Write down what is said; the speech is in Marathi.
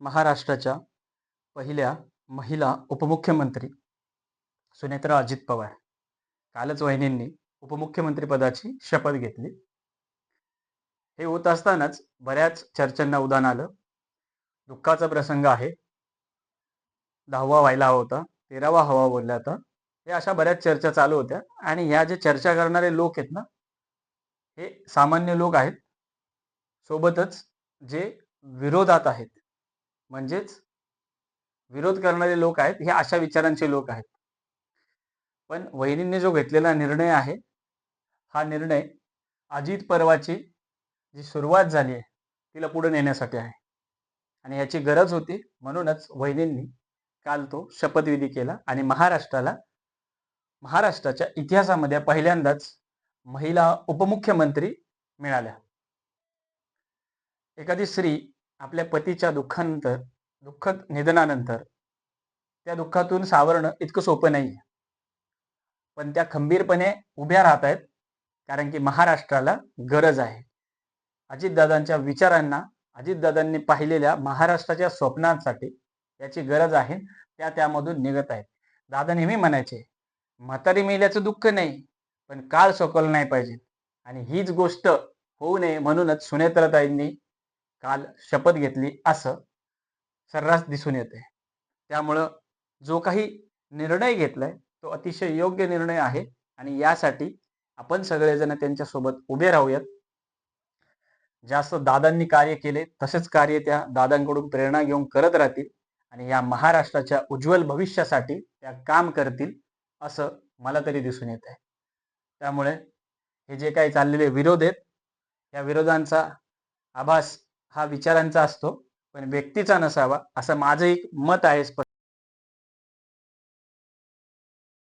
महाराष्ट्राच्या पहिल्या महिला उपमुख्यमंत्री सुनेत्रा अजित पवार कालच वहिनींनी उपमुख्यमंत्री पदाची शपथ घेतली. हे होत असतानाच बऱ्याच चर्चांना उधाण आलं. दुःखाचा प्रसंग आहे. 10वा व्हायला हवा होता, 13वा हवा बोलला होता. हे अशा बऱ्याच चर्चा चालू होत्या आणि ह्या जे चर्चा करणारे लोक आहेत ना, हे सामान्य लोक आहेत. सोबतच जे विरोधात आहेत, म्हणजेच विरोध करणारे लोक आहेत, हे अशा विचारांचे लोक आहेत. पण वहिनींनी जो घेतलेला निर्णय आहे, हा निर्णय अजित पर्वाची जी सुरुवात झाली आहे तिला पुढे नेण्यासाठी आहे आणि याची गरज होती. म्हणूनच वहिनींनी काल तो शपथविधी केला आणि महाराष्ट्राच्या इतिहासामध्ये पहिल्यांदाच महिला उपमुख्यमंत्री मिळाल्या. एखादी स्त्री आपल्या पतीच्या दुःखद निधनानंतर त्या दुःखातून सावरणं इतकं सोपं नाही, पण त्या खंबीरपणे उभ्या राहत आहेत, कारण की महाराष्ट्राला गरज आहे. अजितदादांच्या विचारांना, अजितदादांनी पाहिलेल्या महाराष्ट्राच्या स्वप्नांसाठी याची गरज आहे. त्यामधून निघत आहेत. दादा नेहमी म्हणायचे, म्हातारी मेल्याचं दुःख नाही, पण काळ सोकवलं नाही पाहिजे. आणि हीच गोष्ट होऊ नये म्हणूनच सुनेत्राताईंनी काल शपथ घेतली असं सर्रास दिसून येते. त्यामुळं जो काही निर्णय घेतलाय तो अतिशय योग्य निर्णय आहे आणि यासाठी आपण सगळेजण त्यांच्यासोबत उभे राहूयात. जास्त दादांनी कार्य केले तसेच कार्य त्या दादांकडून प्रेरणा घेऊन करत राहतील आणि या महाराष्ट्राच्या उज्ज्वल भविष्यासाठी त्या काम करतील असं मला तरी दिसून येत आहे. त्यामुळे हे जे काही चाललेले विरोध आहेत, या विरोधांचा आभास हा विचारांचा असतो, पण व्यक्तीचा नसावा असं माझं एक मत आहे.